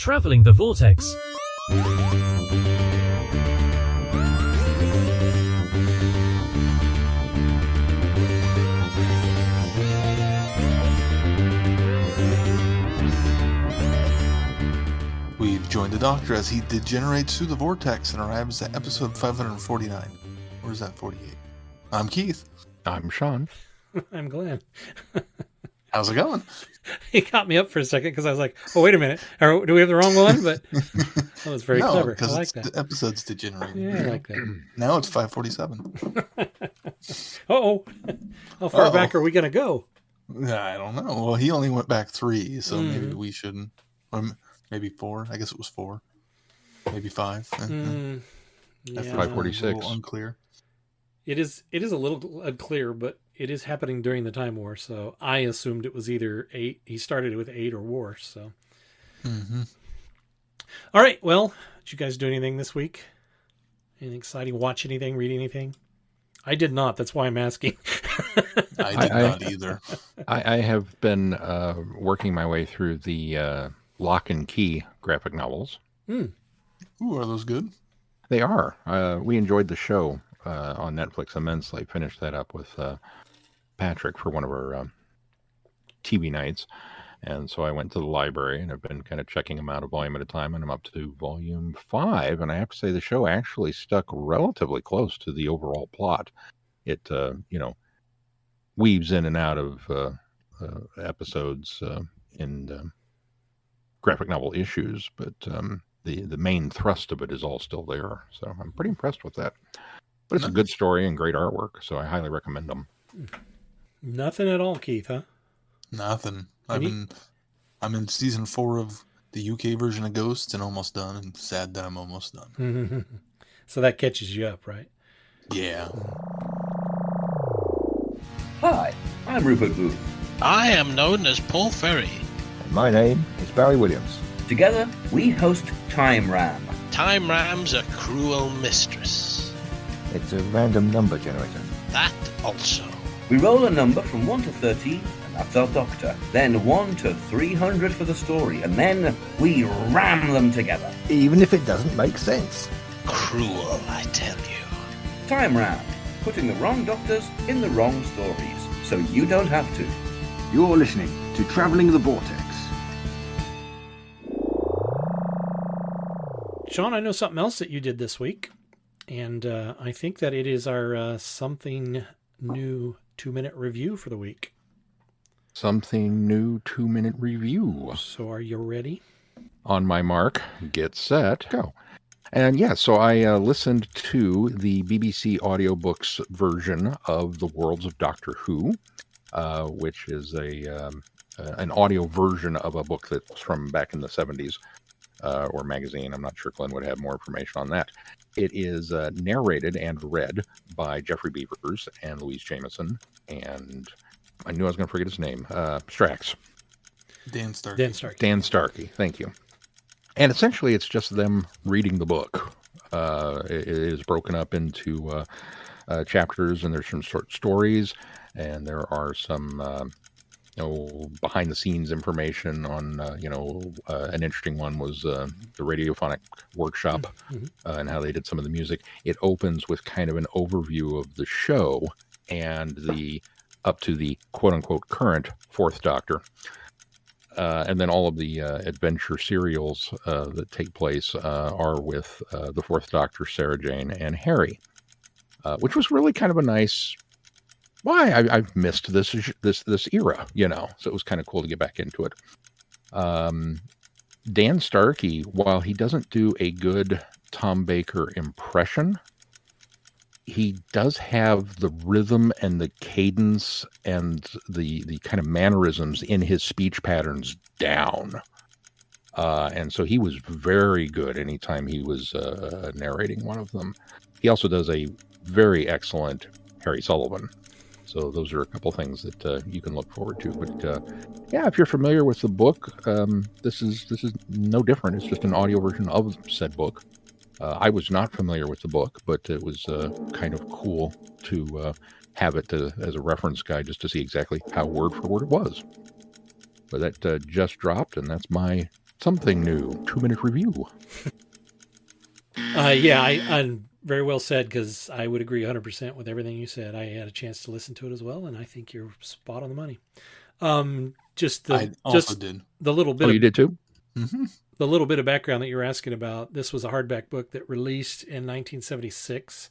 Traveling the Vortex. We've joined the Doctor as he degenerates through the vortex and arrives at episode 549. Or is that 48? I'm Keith. I'm Shaun. I'm Glenn. How's it going? He caught me up for a second because I was like, oh, wait a minute. Do we have the wrong one? But that was very clever. I like that. The episode's degenerating. Yeah, I like that. Now it's 547. Uh-oh. How far back are we going to go? I don't know. Well, he only went back 3, so maybe we shouldn't. Or maybe 4. I guess it was 4. Maybe 5. Yeah. 546. A little unclear. It is a little unclear, but it is happening during the Time War, so I assumed it was either 8. He started with 8 or war, so. Mm-hmm. All right, well, did you guys do anything this week? Anything exciting? Watch anything? Read anything? I did not. That's why I'm asking. I did not either. I have been working my way through the Lock and Key graphic novels. Ooh, are those good? They are. We enjoyed the show on Netflix immensely. Finished that up with Patrick for one of our TV nights. And so I went to the library and I've been kind of checking them out a volume at a time. And I'm up to volume 5. And I have to say the show actually stuck relatively close to the overall plot. It, weaves in and out of episodes in graphic novel issues, but the main thrust of it is all still there. So I'm pretty impressed with that. But it's a good story and great artwork, so I highly recommend them. Nothing at all, Keith, huh? Nothing. I'm in season 4 of the UK version of Ghosts and almost done, and sad that I'm almost done. So that catches you up, right? Yeah. Hi, I'm Rupert Booth. I am known as Paul Ferry. And my name is Barry Williams. Together, we host Time Ram. Time Ram's a cruel mistress. It's a random number generator. That also. We roll a number from 1 to 13, and that's our doctor. Then 1 to 300 for the story, and then we ram them together. Even if it doesn't make sense. Cruel, I tell you. Time Ram, putting the wrong doctors in the wrong stories, so you don't have to. You're listening to Traveling the Vortex. Shaun, I know something else that you did this week, and I think that it is our something new 2-minute review for the week. Something new 2-minute review. So are you ready? On my mark, get set, go. And yeah, so I listened to the BBC audiobooks version of The Worlds of Doctor Who, which is an audio version of a book that's from back in the 70s. Or magazine. I'm not sure Glenn would have more information on that. It is narrated and read by Jeffrey Beavers and Louise Jameson, and I knew I was going to forget his name. Strax. Dan Starkey. Dan Starkey, thank you. And essentially it's just them reading the book. It is broken up into chapters, and there's some short stories, and there are some behind the scenes information on, an interesting one was the radiophonic workshop and how they did some of the music. It opens with kind of an overview of the show and up to the quote unquote current 4th Doctor. And then all of the adventure serials that take place are with the 4th Doctor, Sarah Jane, and Harry, which was really kind of a nice. I've missed this era, so it was kind of cool to get back into it. Dan Starkey, while he doesn't do a good Tom Baker impression, he does have the rhythm and the cadence and the kind of mannerisms in his speech patterns down. And so he was very good anytime he was narrating one of them. He also does a very excellent Harry Sullivan. So those are a couple things that you can look forward to. But yeah, if you're familiar with the book, this is no different. It's just an audio version of said book. I was not familiar with the book, but it was kind of cool to have it as a reference guide just to see exactly how word for word it was. But that just dropped, and that's my Something new. 2-minute review. I'm very well said, because I would agree 100% with everything you said. I had a chance to listen to it as well, and I think you're spot on the money. I also did. The little bit. Oh, you did too? Mm-hmm. The little bit of background that you were asking about. This was a hardback book that released in 1976,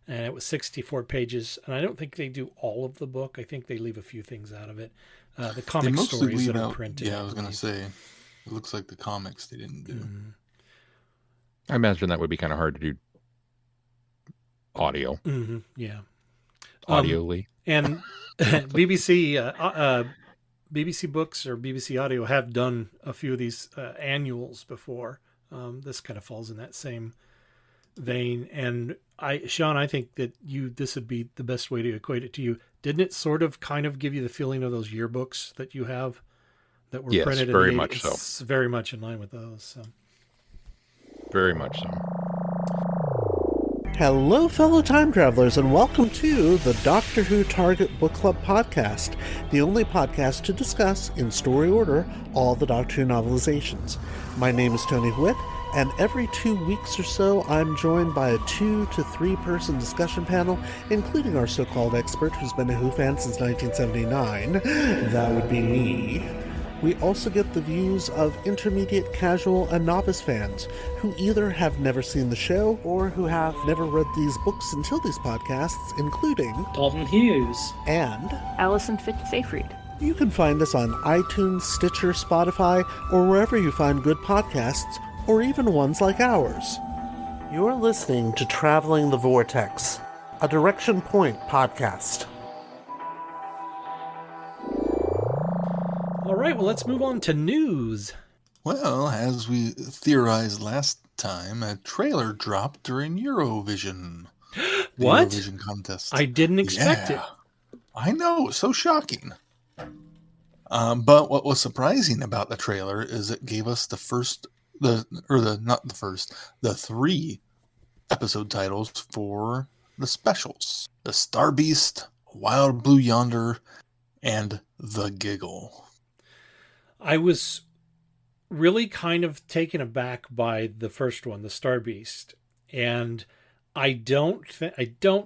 and it was 64 pages. And I don't think they do all of the book. I think they leave a few things out of it. The comic stories that are printed. Yeah, I was going to say, it looks like the comics they didn't do. Mm-hmm. I imagine that would be kind of hard to do audio. Mm-hmm. Yeah. Audioly. And BBC Books or BBC Audio have done a few of these annuals before. This kind of falls in that same vein. And Shaun, I think that this would be the best way to equate it to you. Didn't it sort of kind of give you the feeling of those yearbooks that you have that were printed? Yes, very much so. It's very much in line with those. So. Very much so. Hello, fellow time travelers, and welcome to the Doctor Who Target Book Club podcast, the only podcast to discuss, in story order, all the Doctor Who novelizations. My name is Tony Witt, and every 2 weeks or so, I'm joined by a 2 to 3 person discussion panel, including our so-called expert who's been a Who fan since 1979. That would be me. We also get the views of intermediate, casual, and novice fans who either have never seen the show or who have never read these books until these podcasts, including Dalton Hughes and Alison Seyfried. You can find us on iTunes, Stitcher, Spotify, or wherever you find good podcasts, or even ones like ours. You're listening to Traveling the Vortex, a Direction Point podcast. All right, well, let's move on to news. Well, as we theorized last time, a trailer dropped during Eurovision. What? Eurovision contest. I didn't expect it. I know, so shocking. But what was surprising about the trailer is it gave us the 3 episode titles for the specials: The Star Beast, Wild Blue Yonder, and The Giggle. I was really kind of taken aback by the first one, The Star Beast, and I don't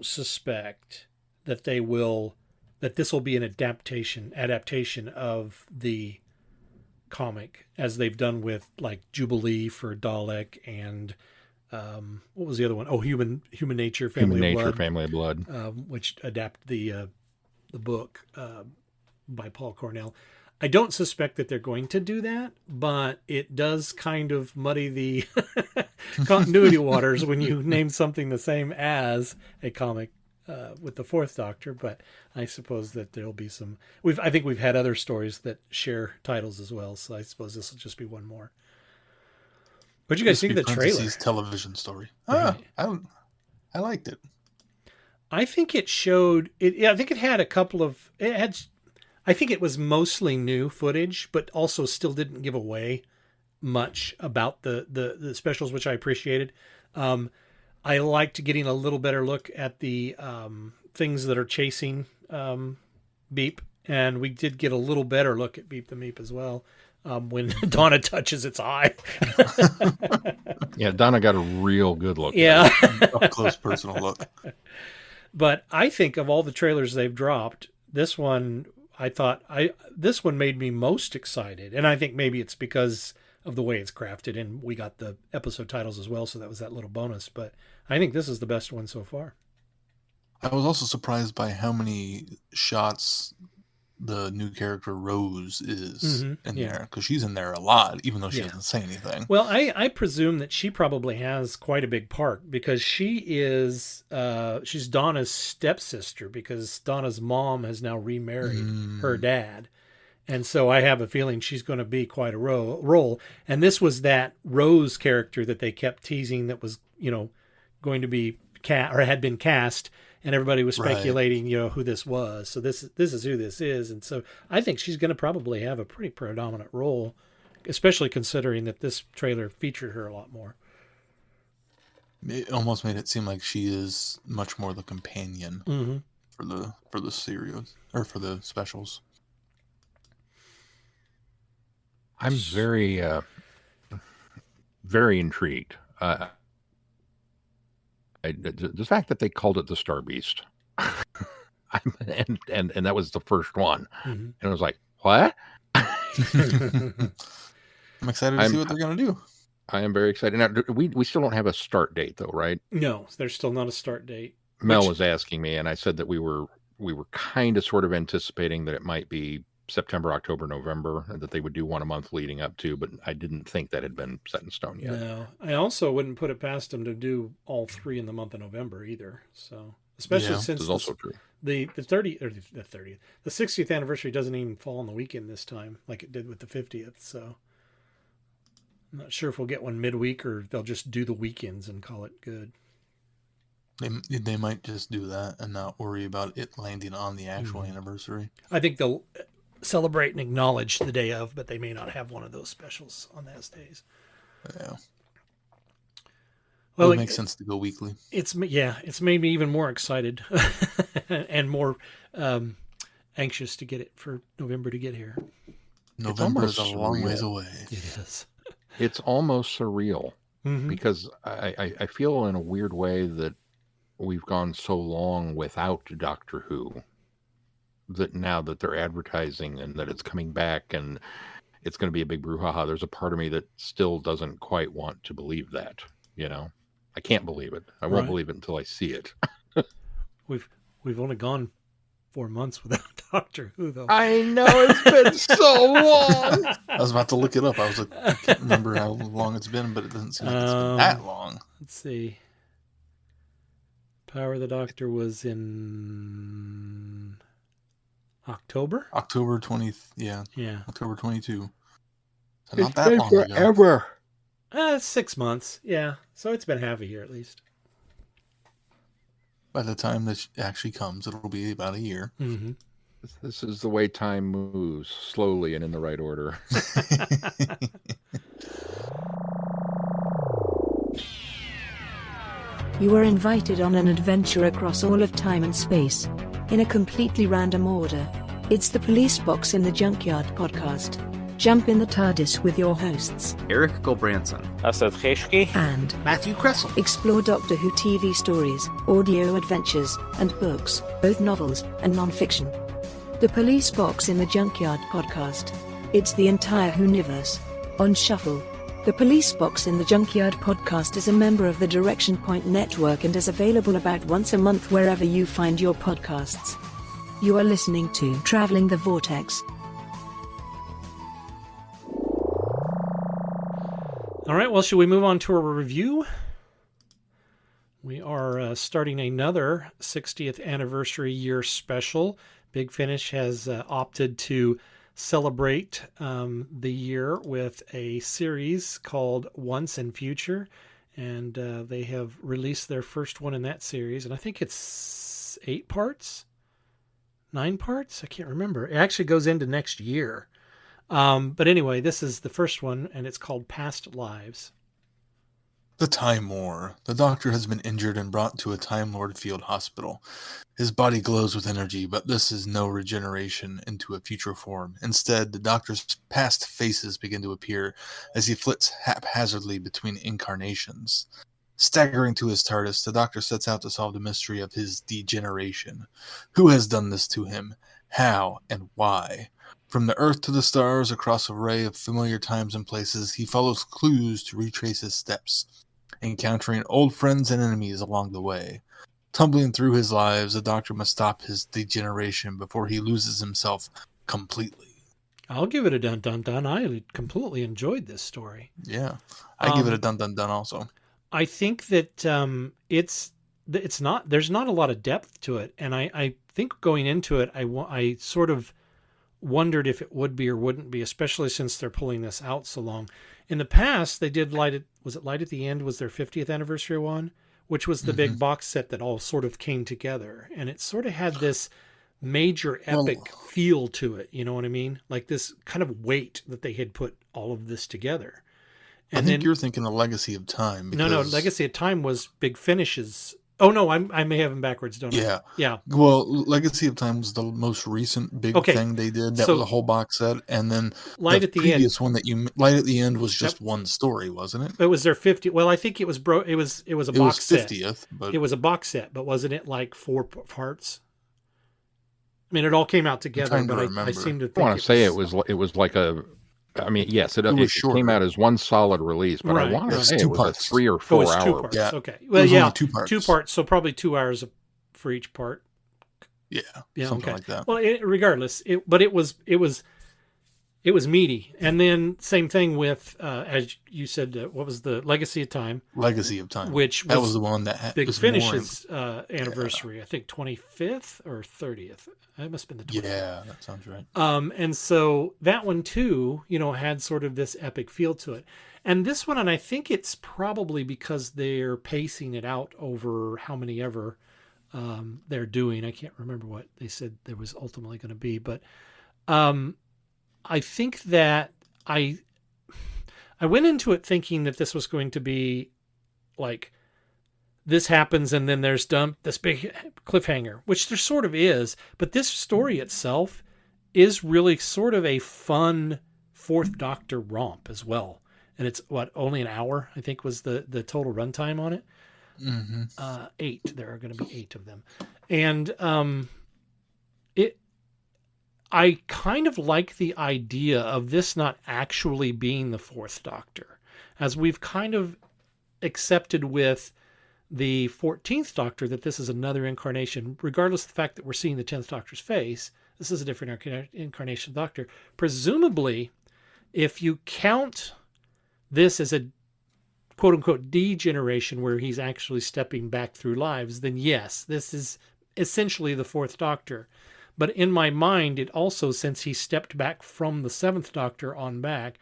suspect that this will be an adaptation of the comic, as they've done with like Jubilee for Dalek and what was the other one? Oh, Human Nature, Family of Blood, which adapt the book by Paul Cornell. I don't suspect that they're going to do that, but it does kind of muddy the continuity waters when you name something the same as a comic with the Fourth Doctor. But I suppose that there'll be some. I think we've had other stories that share titles as well, so I suppose this will just be one more. What did you guys think of the trailer? Television story. Right. I liked it. I think it showed. I think it had a couple of. I think it was mostly new footage, but also still didn't give away much about the specials, which I appreciated. I liked getting a little better look at the things that are chasing Beep, and we did get a little better look at Beep the Meep as well when Donna touches its eye. Yeah, Donna got a real good look. Yeah. Up close personal look. But I think of all the trailers they've dropped, this one... this one made me most excited, and I think maybe it's because of the way it's crafted, and we got the episode titles as well, so that was that little bonus. But I think this is the best one so far. I was also surprised by how many shots the new character Rose is in there, because she's in there a lot, even though she doesn't say anything. Well, I presume that she probably has quite a big part, because she's Donna's stepsister, because Donna's mom has now remarried her dad. And so I have a feeling she's going to be quite a role. And this was that Rose character that they kept teasing that was, going to be had been cast. And everybody was speculating, who this was. So this is who this is. And so I think she's going to probably have a pretty predominant role, especially considering that this trailer featured her a lot more. It almost made it seem like she is much more the companion for the series or for the specials. I'm very very intrigued. The fact that they called it the Star Beast, and that was the first one, and I was like, what? I'm excited to see what they're going to do. I am very excited. Now, we still don't have a start date, though, right? No, there's still not a start date. Mel was asking me, and I said that we were kind of sort of anticipating that it might be September, October, November, and that they would do one a month leading up to, but I didn't think that had been set in stone yet. No, I also wouldn't put it past them to do all 3 in the month of November either. So, especially since that's also true. The 60th anniversary doesn't even fall on the weekend this time, like it did with the 50th. So, I'm not sure if we'll get one midweek or they'll just do the weekends and call it good. They might just do that and not worry about it landing on the actual anniversary. I think they'll celebrate and acknowledge the day of, but they may not have one of those specials on those days. Yeah. Well, it makes sense to go weekly. It's made me even more excited and more anxious to get it for November to get here. November is a long ways away. It is. It's almost surreal because I feel in a weird way that we've gone so long without Doctor Who that now that they're advertising and that it's coming back and it's going to be a big brouhaha, there's a part of me that still doesn't quite want to believe that, I can't believe it. I won't believe it until I see it. We've only gone 4 months without Doctor Who, though. I know, it's been so long. I was about to look it up. I was like, I can't remember how long it's been, but it doesn't seem like it's been that long. Let's see. Power of the Doctor was in October? October 20th. Yeah. October 22. So not that long forever. Ago. 6 months. Yeah. So it's been half a year at least. By the time that actually comes, it'll be about a year. Mm-hmm. This is the way time moves, slowly and in the right order. You are invited on an adventure across all of time and space, in a completely random order. It's the Police Box in the Junkyard podcast. Jump in the TARDIS with your hosts, Eric Gulbranson, Asad Kheshki, and Matthew Kressel. Explore Doctor Who TV stories, audio adventures, and books, both novels and non-fiction. The Police Box in the Junkyard podcast. It's the entire Whoniverse on shuffle. The Police Box in the Junkyard podcast is a member of the Direction Point Network and is available about once a month wherever you find your podcasts. You are listening to Traveling the Vortex. All right, well, should we move on to a review? We are starting another 60th anniversary year special. Big Finish has opted to celebrate the year with a series called Once and Future, and they have released their first one in that series, and I think it's 8 parts? 9 parts? I can't remember. It actually goes into next year. But anyway, this is the first one, and it's called Past Lives. The Time War. The Doctor has been injured and brought to a Time Lord field hospital. His body glows with energy, but this is no regeneration into a future form. Instead, the Doctor's past faces begin to appear as he flits haphazardly between incarnations. Staggering to his TARDIS, the Doctor sets out to solve the mystery of his degeneration. Who has done this to him? How and why? From the Earth to the stars, across an array of familiar times and places, he follows clues to retrace his steps, encountering old friends and enemies along the way. Tumbling through his lives, the Doctor must stop his degeneration before he loses himself completely. I'll give it a dun-dun-dun. I completely enjoyed this story. Yeah, I give it a dun-dun-dun also. I think that there's not a lot of depth to it, and I think going into it, I sort of wondered if it would be or wouldn't be, especially since they're pulling this out so long. In the past, they did Light at the End was their 50th anniversary one, which was the big box set that all sort of came together, and it sort of had this major epic feel to it. You know what I mean? Like this kind of weight that they had put all of this together. And I think you're thinking of Legacy of Time. No, Legacy of Time was Big Finish's Oh no, I may have them backwards, don't I? Yeah. Yeah. Well, Legacy of Time was the most recent big Okay. thing they did. That So- was a whole box set, and then Light the at the End. previous one that Light at the End was just one story, wasn't it? It was their 50. Well, I think it was it was a It was box set. 50th, but It was a box set, but wasn't it like 4 parts? I mean, it all came out together, trying to but I remember. seem to I think want to say it was like a. I mean, yes, it was came shorter. out as one solid release, but I Right, want to right. say it Two was parts. a 3 or Oh, 4 it's 2 hour. parts. Yeah. Okay. Well, was yeah, only 2 parts. 2 parts. So probably 2 hours for each part. Yeah, Yeah, something okay. like that. Well, regardless, it was meaty. And then same thing with, as you said, what was the Legacy of Time? Legacy of Time. Which that was was the one that Big was Finish's anniversary. I think 25th or 30th. It must have been the 25th. Yeah, that sounds right. And so that one too, had sort of this epic feel to it. And this one, and I think it's probably because they're pacing it out over how many ever they're doing. I can't remember what they said there was ultimately going to be, but I think that I went into it thinking that this was going to be like, this happens and then there's this big cliffhanger, which there sort of is, but this story itself is really sort of a fun Fourth Doctor romp as well. And it's only an hour, I think was the total runtime on it. Mm-hmm. 8. There are going to be 8 of them. And I kind of like the idea of this not actually being the Fourth Doctor, as we've kind of accepted with the 14th Doctor that this is another incarnation, regardless of the fact that we're seeing the 10th Doctor's face. This is a different incarnation Doctor. Presumably, if you count this as a quote-unquote degeneration where he's actually stepping back through lives, then yes, this is essentially the Fourth Doctor. But in my mind, it also, since he stepped back from the 7th Doctor on back,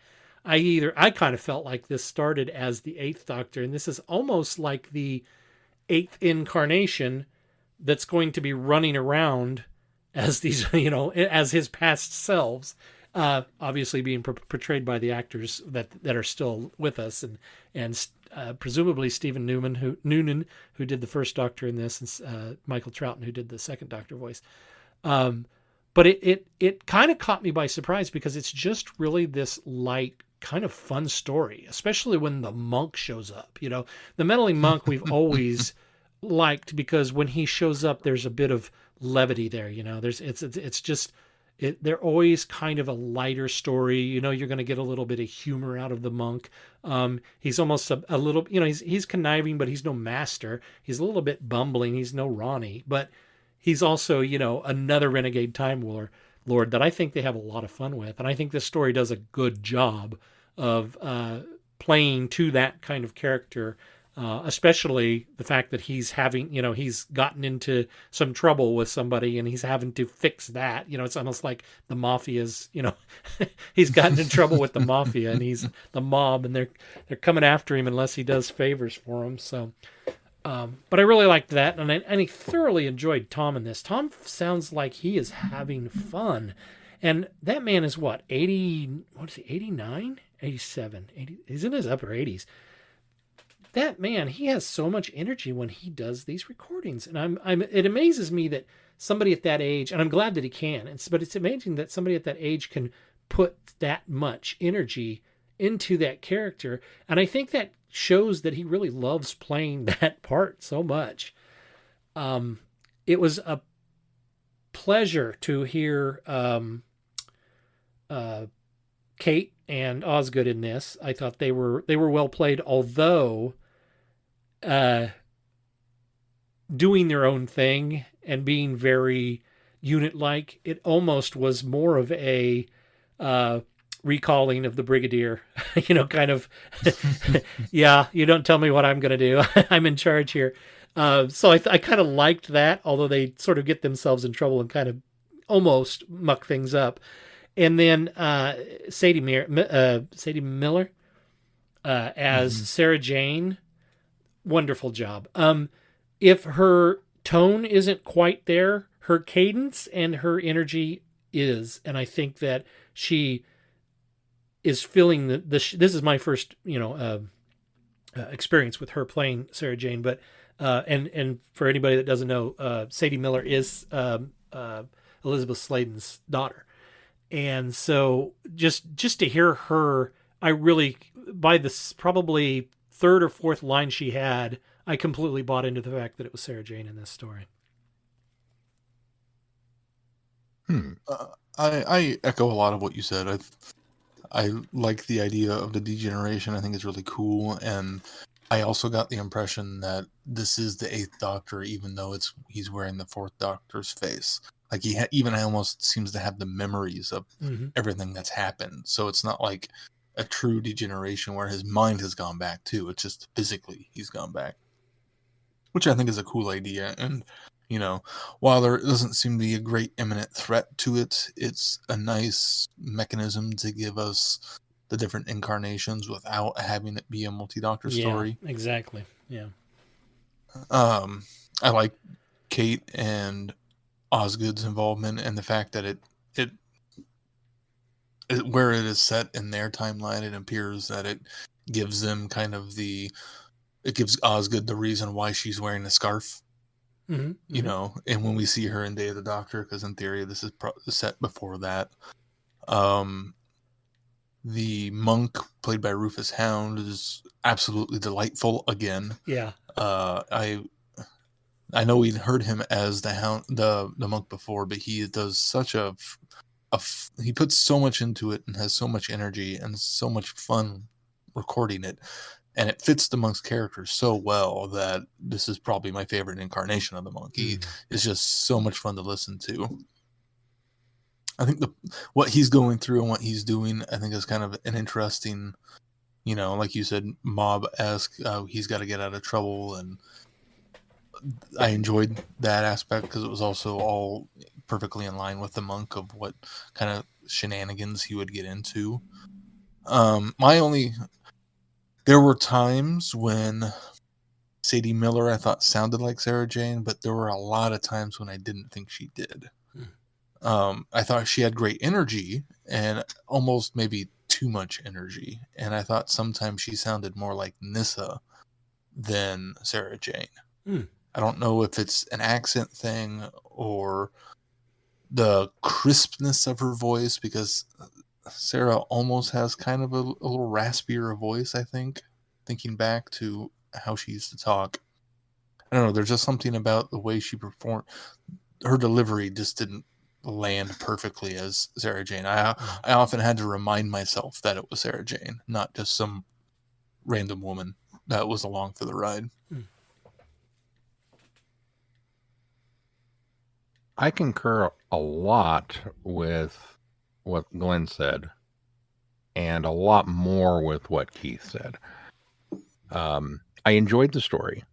I kind of felt like this started as the 8th Doctor, and this is almost like the 8th incarnation that's going to be running around as these, as his past selves, obviously being portrayed by the actors that are still with us, and presumably Stephen Noonan, who did the first Doctor in this, and Michael Troughton, who did the second Doctor voice. But it kind of caught me by surprise because it's just really this light, kind of fun story, especially when the monk shows up. The meddling monk we've always liked because when he shows up, there's a bit of levity there. They're always kind of a lighter story. You're going to get a little bit of humor out of the monk. He's almost a little, he's conniving, but he's no master. He's a little bit bumbling. He's no Ronnie, but he's also, another renegade Time Lord that I think they have a lot of fun with. And I think this story does a good job of playing to that kind of character, especially the fact that he's having, he's gotten into some trouble with somebody and he's having to fix that. It's almost like the mafia's, he's gotten in trouble with the mafia and he's the mob and they're coming after him unless he does favors for him. So, but I really liked that, and I thoroughly enjoyed Tom in this. Tom sounds like he is having fun, and that man is 89? 87? 80, he's in his upper 80s. That man, he has so much energy when he does these recordings, and it amazes me that somebody at that age, and I'm glad that he can, but it's amazing that somebody at that age can put that much energy into that character, and I think that shows that he really loves playing that part so much. It was a pleasure to hear Kate and Osgood in this. I thought they were well played, although doing their own thing and being very unit-like. It almost was more of a recalling of the Brigadier, kind of, yeah, you don't tell me what I'm going to do. I'm in charge here. So I kind of liked that, although they sort of get themselves in trouble and kind of almost muck things up. And then Sadie Miller as Sarah Jane, wonderful job. If her tone isn't quite there, her cadence and her energy is, and I think that she is feeling this is my first, experience with her playing Sarah Jane, but And for anybody that doesn't know, Sadie Miller is Elizabeth Sladen's daughter. And so just to hear her, I really, by this probably third or fourth line she had, I completely bought into the fact that it was Sarah Jane in this story. I echo a lot of what you said. I like the idea of the degeneration. I think it's really cool, and I also got the impression that this is the 8th Doctor, even though he's wearing the 4th Doctor's face. Like he even almost seems to have the memories of everything that's happened. So it's not like a true degeneration where his mind has gone back too. It's just physically he's gone back, which I think is a cool idea. And while there doesn't seem to be a great imminent threat to it, it's a nice mechanism to give us the different incarnations without having it be a multi-Doctor story. Yeah, exactly. Yeah. I like Kate and Osgood's involvement and the fact that it where it is set in their timeline, it appears that it gives them it gives Osgood the reason why she's wearing a scarf. And when we see her in Day of the Doctor, because in theory this is set before that. The monk played by Rufus Hound is absolutely delightful again. Yeah. I know we'd heard him as the monk before, but he does such he puts so much into it and has so much energy and so much fun recording it. And it fits the monk's character so well that this is probably my favorite incarnation of the monk. He is just so much fun to listen to. I think what he's going through and what he's doing, I think is kind of an interesting, like you said, mob-esque. He's got to get out of trouble, and I enjoyed that aspect because it was also all perfectly in line with the monk of what kind of shenanigans he would get into. There were times when Sadie Miller I thought sounded like Sarah Jane, but there were a lot of times when I didn't think she did. I thought she had great energy and almost maybe too much energy. And I thought sometimes she sounded more like Nyssa than Sarah Jane. I don't know if it's an accent thing or the crispness of her voice, because Sarah almost has kind of a little raspier voice, I think, thinking back to how she used to talk. I don't know, there's just something about the way she performed. Her delivery just didn't land perfectly as Sarah Jane. I often had to remind myself that it was Sarah Jane, not just some random woman that was along for the ride. I concur a lot with what Glenn said, and a lot more with what Keith said. I enjoyed the story,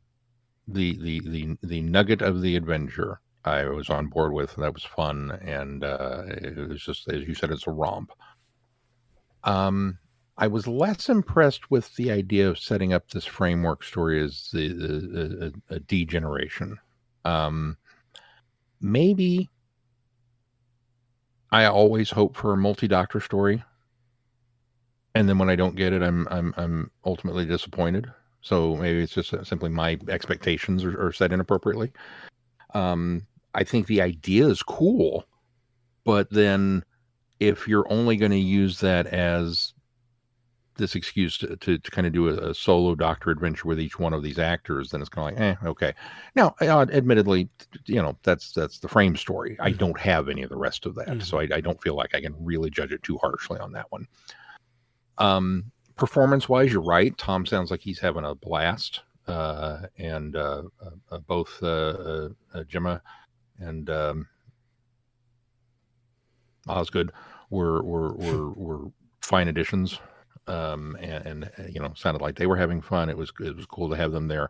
the nugget of the adventure. I was on board with. That was fun, and it was just, as you said, it's a romp. I was less impressed with the idea of setting up this framework story as a degeneration. Maybe I always hope for a multi-Doctor story, and then when I don't get it, I'm ultimately disappointed. So maybe it's just simply my expectations are set inappropriately. I think the idea is cool, but then if you're only going to use that as this excuse to kind of do a solo Doctor adventure with each one of these actors, then it's kind of like, okay. Now, admittedly, that's the frame story. I don't have any of the rest of that, so I don't feel like I can really judge it too harshly on that one. Performance-wise, you're right. Tom sounds like he's having a blast, and both Gemma and Osgood were fine additions. And sounded like they were having fun. It was cool to have them there,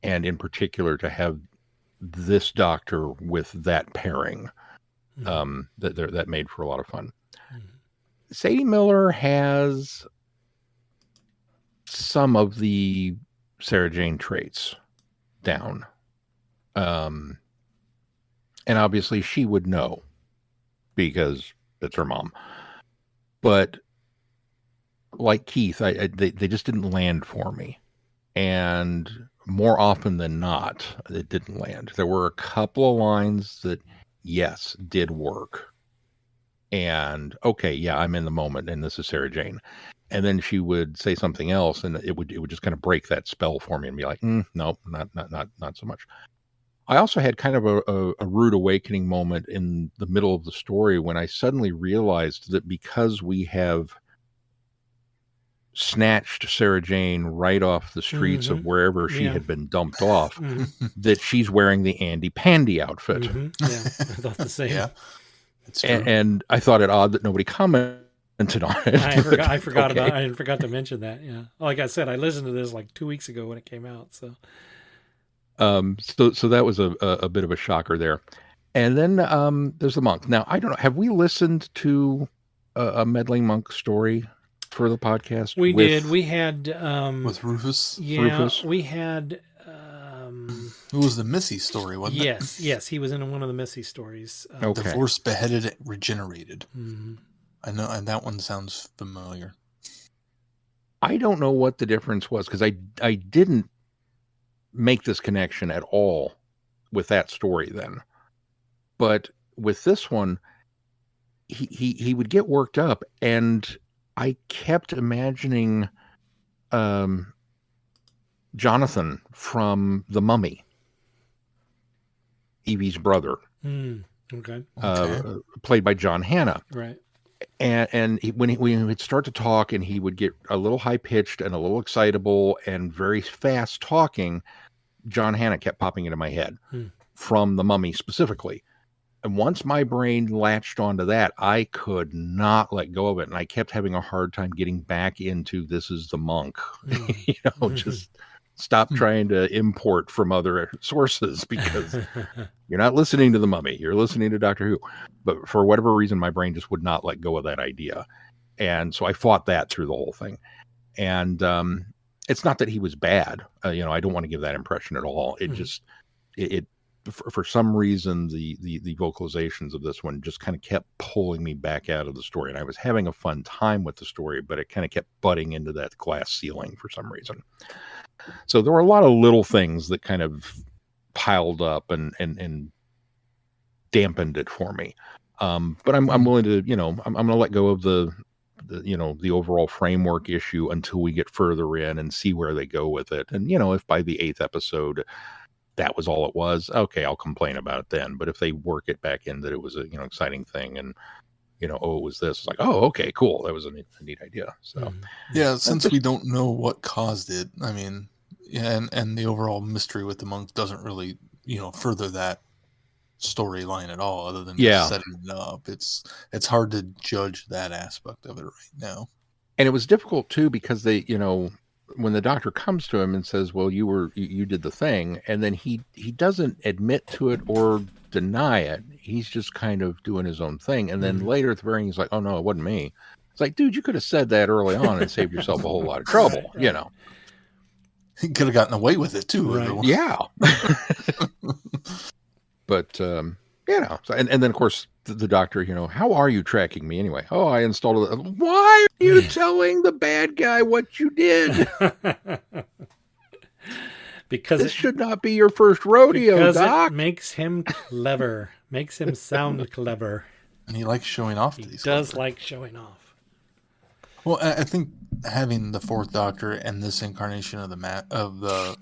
and in particular to have this Doctor with that pairing. That made for a lot of fun. Sadie Miller has some of the Sarah Jane traits down, and obviously she would know because it's her mom, but like Keith, they just didn't land for me. And more often than not, it didn't land. There were a couple of lines that, yes, did work. And okay, yeah, I'm in the moment, and this is Sarah Jane. And then she would say something else, and it would just kind of break that spell for me, and be like, no, not so much. I also had kind of a rude awakening moment in the middle of the story when I suddenly realized that because we have snatched Sarah Jane right off the streets of wherever she had been dumped off, that she's wearing the Andy Pandy outfit. Yeah, I thought the same. Yeah, it's true. And I thought it odd that nobody commented on it. I forgot about it. I forgot to mention that. Yeah, like I said, I listened to this like 2 weeks ago when it came out. So that was a bit of a shocker there. And then there's the monk. Now, I don't know. Have we listened to a meddling monk story for the podcast? We did. We had with Rufus. Yeah, Rufus? we had. It was the Missy story, wasn't it? Yes, he was in one of the Missy stories. Okay. Divorced, beheaded, regenerated. Mm-hmm. I know, and that one sounds familiar. I don't know what the difference was, because I didn't make this connection at all with that story then. But with this one, he would get worked up, and I kept imagining Jonathan from The Mummy, Evie's brother. Okay. Played by John Hannah. Right. And when he would start to talk, and he would get a little high-pitched and a little excitable and very fast talking, John Hannah kept popping into my head from The Mummy specifically. And once my brain latched onto that, I could not let go of it. And I kept having a hard time getting back into This Is the Monk. Just stop trying to import from other sources, because you're not listening to The Mummy. You're listening to Doctor Who. But for whatever reason, my brain just would not let go of that idea. And so I fought that through the whole thing. And it's not that he was bad. I don't want to give that impression at all. It just, for some reason, the vocalizations of this one just kind of kept pulling me back out of the story. And I was having a fun time with the story, but it kind of kept butting into that glass ceiling for some reason. So there were a lot of little things that kind of piled up and dampened it for me. But I'm willing to, I'm going to let go of the overall framework issue until we get further in and see where they go with it. And, if by the 8th episode that was all it was, okay, I'll complain about it then. But if they work it back in that it was a, exciting thing, and, it was this, it's like, oh, okay, cool. That was a neat idea. So, yeah, since we don't know what caused it, I mean, yeah, and the overall mystery with the monk doesn't really, further that storyline at all, other than setting it up. It's hard to judge that aspect of it right now. And it was difficult too, because they, when the doctor comes to him and says, well, you did the thing, and then he doesn't admit to it or deny it. He's just kind of doing his own thing. And then later at the very end, he's like, oh no, it wasn't me. It's like, dude, you could have said that early on and saved yourself a whole lot of trouble. He could have gotten away with it too. Right. Yeah. But, so, and then of course the doctor, how are you tracking me anyway? Oh, I installed it. Why are you telling the bad guy what you did? Because this should not be your first rodeo, Doc. It makes him clever, makes him sound clever. And he likes showing off. He does like showing off. Well, I think having the Fourth Doctor and this incarnation of I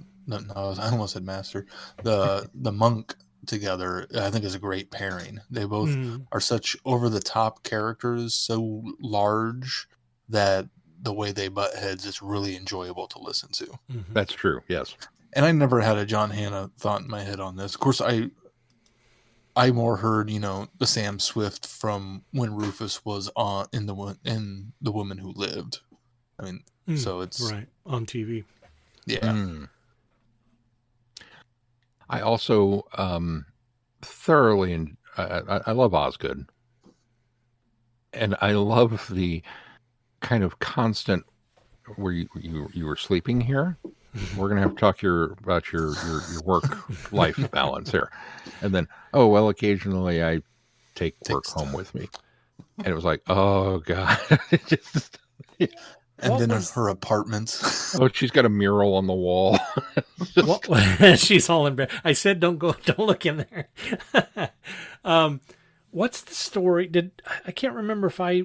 almost said Master, the monk together, I think is a great pairing. They both are such over-the-top characters, so large that the way they butt heads is really enjoyable to listen to. That's true, yes. And I never had a John Hannah thought in my head on this. Of course, I more heard, the Sam Swift from when Rufus was in The Woman Who Lived. I mean, so it's right on TV. Yeah. I also thoroughly, I love Osgood, and I love the kind of constant where you were sleeping here. We're gonna have to talk about your work life balance here, and then occasionally I take work home with me, and it was like, oh god, And What then was- her apartment. Oh, she's got a mural on the wall. She's all embarrassed. I said, don't look in there. What's the story? I can't remember if I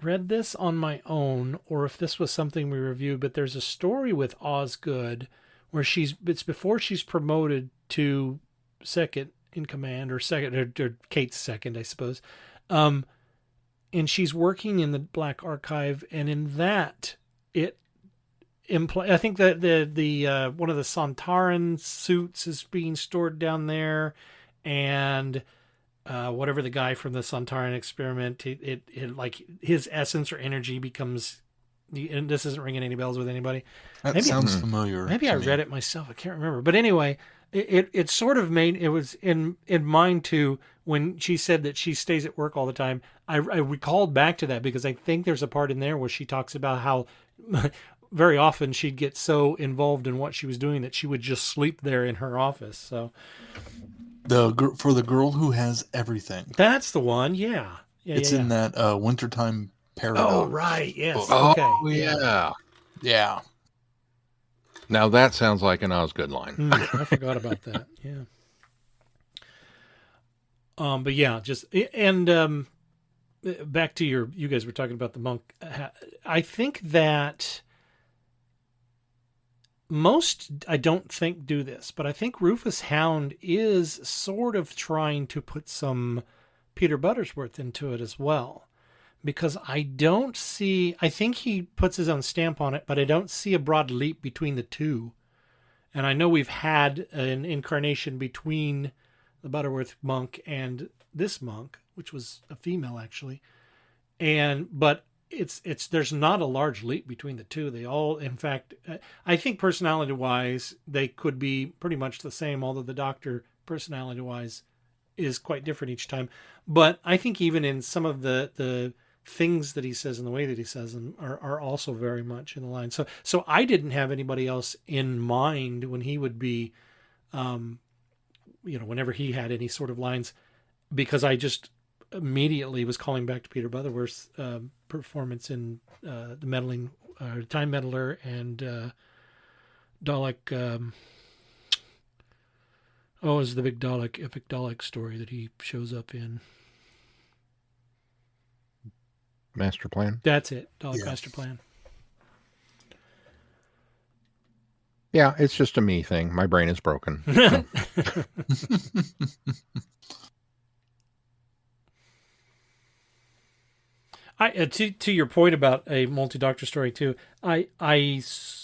read this on my own or if this was something we reviewed, but there's a story with Osgood where it's before she's promoted to second in command, or second, or Kate's second, I suppose. And she's working in the Black Archive, and in that, I think that the one of the Sontaran suits is being stored down there, and whatever the guy from the Sontaran experiment, it like his essence or energy becomes. And this isn't ringing any bells with anybody. That sounds familiar. Maybe I read it myself. I can't remember. But anyway, it sort of it was in mine too. When she said that she stays at work all the time, I recalled back to that because I think there's a part in there where she talks about how very often she'd get so involved in what she was doing that she would just sleep there in her office. So for the girl who has everything. That's the one. Yeah. It's in that Wintertime Paradox. Oh, right. Yes. Oh, Okay. yeah. Yeah. Now that sounds like an Osgood line. I forgot about that. Yeah. But yeah, back to you guys were talking about the monk. I think that most, I don't think do this, but I think Rufus Hound is sort of trying to put some Peter Buttersworth into it as well. Because I think he puts his own stamp on it, but I don't see a broad leap between the two. And I know we've had an incarnation between the Butterworth monk and this monk, which was a female actually. But there's not a large leap between the two. They all, in fact, I think personality wise, they could be pretty much the same, although the Doctor personality wise is quite different each time. But I think even in some of the things that he says and the way that he says them are also very much in the line. So I didn't have anybody else in mind when he would be, whenever he had any sort of lines, because I just immediately was calling back to Peter Butterworth's performance in the meddling Time Meddler and Dalek. Is the big Dalek, epic Dalek story that he shows up in. Master Plan? That's it. Dalek Master Plan. Yeah, it's just a me thing. My brain is broken. To your point about a multi-Doctor story too, I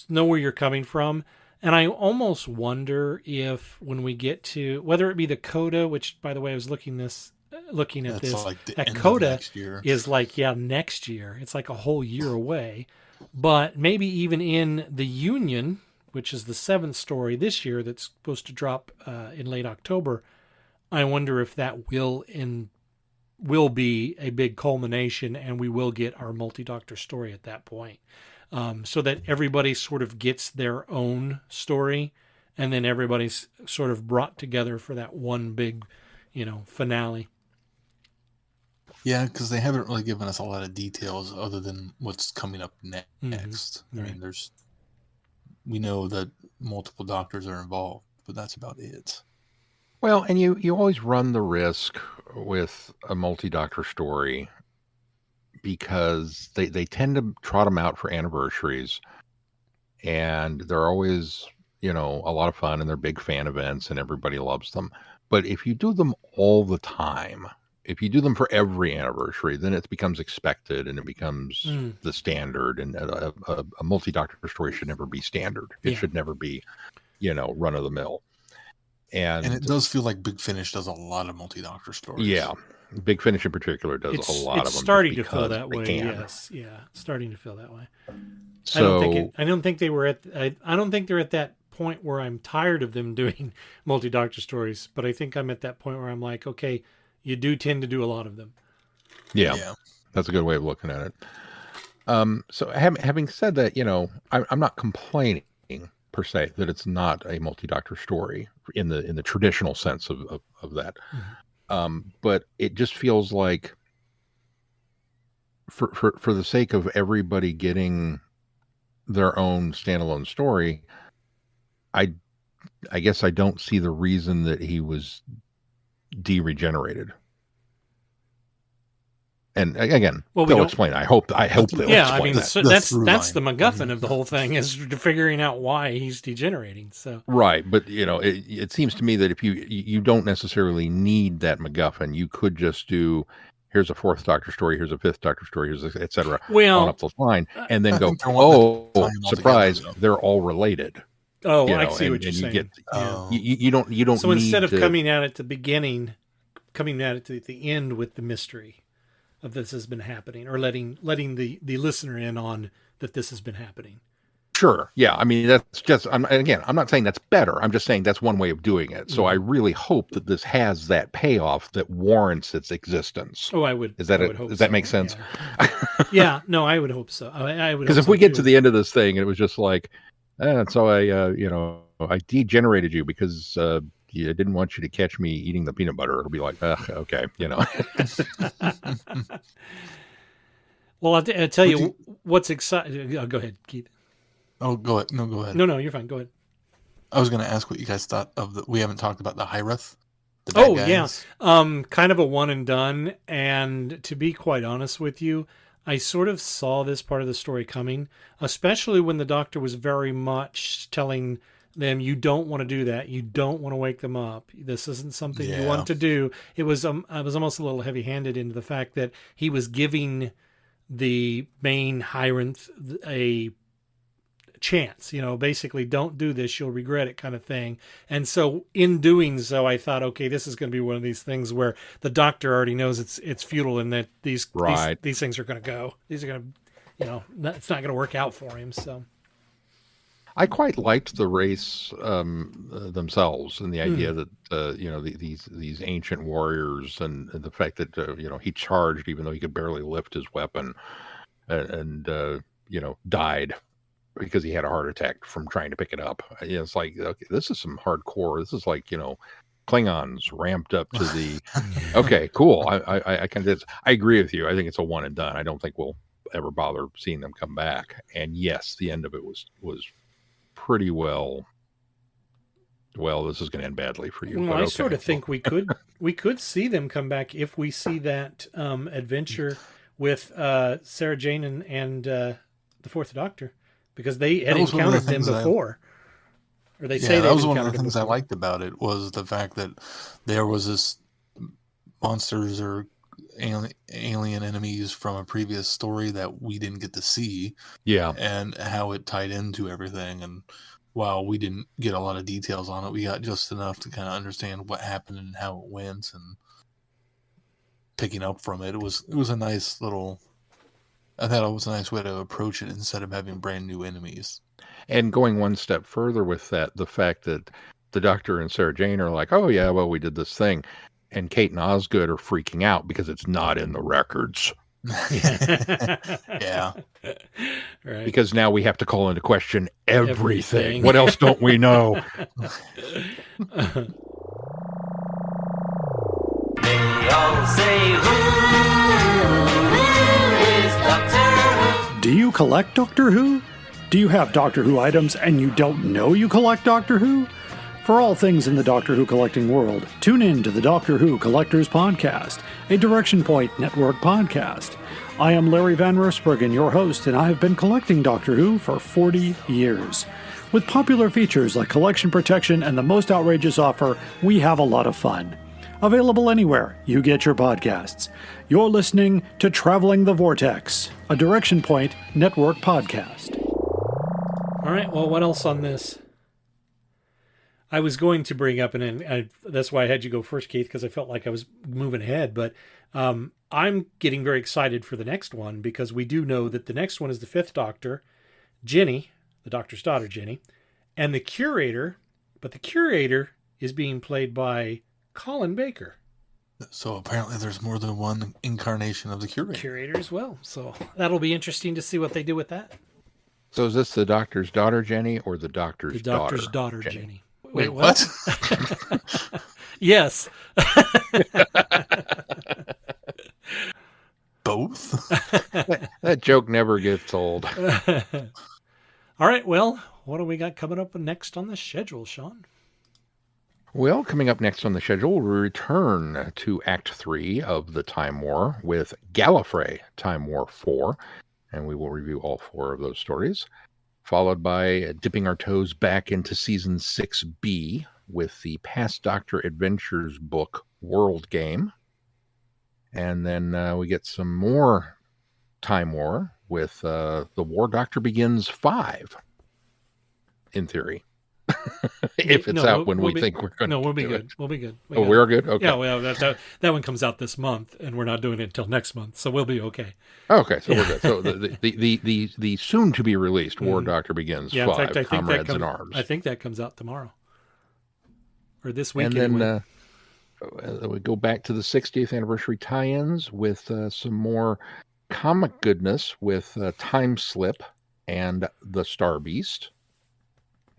know where you're coming from, and I almost wonder if when we get to, whether it be the Coda, which by the way I was looking at this, like that Coda is like next year. It's like a whole year away, but maybe even in the Union, which is the 7th story this year that's supposed to drop in late October, I wonder if that will be a big culmination and we will get our multi-Doctor story at that point. So that everybody sort of gets their own story and then everybody's sort of brought together for that one big, finale. Yeah, because they haven't really given us a lot of details other than what's coming up next. Mm-hmm. I mean, we know that multiple Doctors are involved, but that's about it. Well, and you always run the risk with a multi-Doctor story because they tend to trot them out for anniversaries, and they're always, a lot of fun, and they're big fan events, and everybody loves them. But if you do them all the time, if you do them for every anniversary, then it becomes expected and it becomes the standard. And a multi-Doctor story should never be standard. It should never be, run of the mill. And it does feel like Big Finish does a lot of multi-Doctor stories. Yeah, Big Finish in particular does a lot of them. It's starting to feel that way. Yes, yeah, it's starting to feel that way. So I don't think they were at. I don't think they're at that point where I'm tired of them doing multi-Doctor stories. But I think I'm at that point where I'm like, okay, you do tend to do a lot of them. Yeah. That's a good way of looking at it. So having said that, I'm not complaining per se that it's not a multi-Doctor story in the traditional sense of that. Mm-hmm. But it just feels like for the sake of everybody getting their own standalone story, I guess I don't see the reason that he was de-regenerated. And again, they'll explain. I hope they'll explain. Yeah, I mean, that. so that's the MacGuffin of the whole thing, is figuring out why he's degenerating. So right, but it seems to me that if you don't necessarily need that MacGuffin, you could just do, here's a fourth Doctor story, here's a fifth Doctor story, here's etc. On up the line, and then go, oh, surprise, they're all related. Oh, I see what you're saying. You don't. So instead of coming at it to beginning, coming at it to the end with the mystery of this has been happening, or letting the listener in on that this has been happening. Sure. Yeah. I mean, that's just, I'm not saying that's better. I'm just saying that's one way of doing it. So I really hope that this has that payoff that warrants its existence. Oh, I would. Does that make sense? Yeah. Yeah. No, I would hope so. I would. Because if we get to the end of this thing and it was just like, so I degenerated you because I didn't want you to catch me eating the peanut butter. It'll be like, okay, Well, I'll tell you what's exciting. Go ahead, Keith. Oh, go ahead. No, go ahead. No, you're fine. Go ahead. I was going to ask what you guys thought of we haven't talked about the Hyreth. Yeah. Kind of a one and done. And to be quite honest with you, I sort of saw this part of the story coming, especially when the Doctor was very much telling them, you don't want to do that. You don't want to wake them up. This isn't something you want to do. I was almost a little heavy-handed into the fact that he was giving the main Hyreth a chance, basically, don't do this, you'll regret it, kind of thing. And so in doing so, I thought, okay, this is going to be one of these things where the Doctor already knows it's futile, and that these things are going to go. These are going to, it's not going to work out for him. So I quite liked the race themselves, and the idea that these ancient warriors, and the fact that he charged even though he could barely lift his weapon, and died because he had a heart attack from trying to pick it up. It's like, okay, this is some hardcore. This is like Klingons ramped up to the. Okay, cool. I agree with you. I think it's a one and done. I don't think we'll ever bother seeing them come back. And yes, the end of it was pretty well. Well, this is going to end badly for you. Well, I sort of think we could see them come back if we see that adventure with Sarah Jane and the Fourth Doctor, because they had encountered them before. Or they say that was one of the things I liked about it, was the fact that there was this monsters or alien enemies from a previous story that we didn't get to see. Yeah. And how it tied into everything. And while we didn't get a lot of details on it, we got just enough to kind of understand what happened and how it went, and picking up from it. It was a nice little, I thought it was a nice way to approach it instead of having brand new enemies. And going one step further with that, the fact that the Doctor and Sarah Jane are like, oh yeah, well, we did this thing. And Kate and Osgood are freaking out because it's not in the records. Yeah. Right. Because now we have to call into question everything. What else don't we know? They all say, who is Doctor Who? Do you collect Doctor Who? Do you have Doctor Who items and you don't know you collect Doctor Who? For all things in the Doctor Who collecting world, tune in to the Doctor Who Collectors Podcast, a Direction Point Network podcast. I am Larry Van Rosbergen, your host, and I have been collecting Doctor Who for 40 years. With popular features like collection protection and the most outrageous offer, we have a lot of fun. Available anywhere you get your podcasts. You're listening to Traveling the Vortex, a Direction Point Network podcast. All right, well, what else on this? I was going to bring up, and that's why I had you go first, Keith, because I felt like I was moving ahead. But I'm getting very excited for the next one, because we do know that the next one is the Fifth Doctor, Jenny, the Doctor's daughter, Jenny, and the Curator. But the Curator is being played by Colin Baker. So apparently there's more than one incarnation of the Curator. Curator as well. So that'll be interesting to see what they do with that. So is this the Doctor's daughter, Jenny, or the Doctor's daughter? The Doctor's daughter, Jenny. Wait, what? Yes. Both? That joke never gets old. All right, well, what do we got coming up next on the schedule, Shaun? Well, coming up next on the schedule, we return to Act 3 of the Time War with Gallifrey Time War 4, and we will review all 4 of those stories, followed by dipping our toes back into Season 6B with the Past Doctor Adventures book, World Game. And then we get some more Time War with The War Doctor Begins 5, in theory. If it's out when we think we're going to we'll be do good. it. We'll be good. We're good? Okay. Yeah, well, that one comes out this month, and we're not doing it until next month, so we'll be okay. Okay, so we're good. So the soon-to-be released War Doctor Begins 5, in fact, Comrades in Arms. I think that comes out tomorrow. Or this week, and then we go back to the 60th anniversary tie-ins with some more comic goodness with Time Slip and The Star Beast,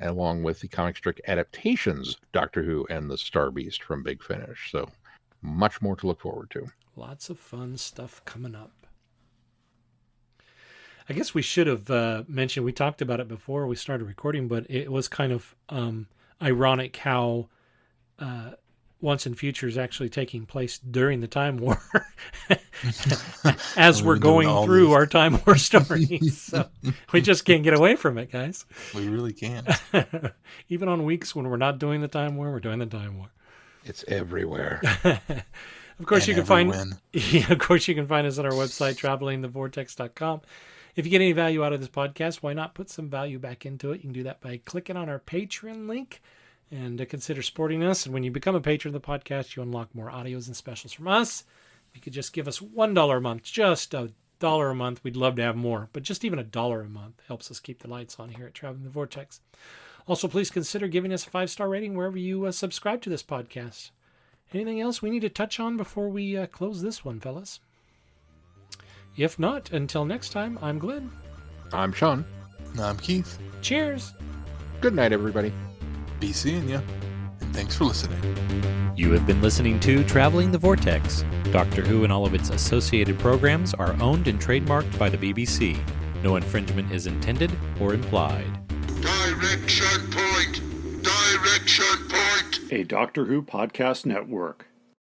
along with the comic strip adaptations, Doctor Who and The Star Beast from Big Finish. So much more to look forward to. Lots of fun stuff coming up. I guess we should have mentioned, we talked about it before we started recording, but it was kind of ironic how Once and Future is actually taking place during the Time War as we're going through our Time War stories. So we just can't get away from it, guys. We really can't. Even on weeks when we're not doing the Time War, we're doing the Time War. It's everywhere. Of course, you can find us at our website, travelingthevortex.com. If you get any value out of this podcast, why not put some value back into it? You can do that by clicking on our Patreon link and consider supporting us. And when you become a patron of the podcast, you unlock more audios and specials from us. You could just give us $1 a month, just $1 a month. We'd love to have more, but just even $1 a month helps us keep the lights on here at Traveling the Vortex. Also, please consider giving us a 5-star rating wherever you subscribe to this podcast. Anything else we need to touch on before we close this one, fellas? If not, until next time, I'm Glenn. I'm Shaun. I'm Keith. Cheers. Good night, everybody. Be seeing ya, and thanks for listening. You have been listening to Traveling the Vortex. Doctor Who and all of its associated programs are owned and trademarked by the BBC. No infringement is intended or implied. Direction point! Direction point! A Doctor Who podcast network.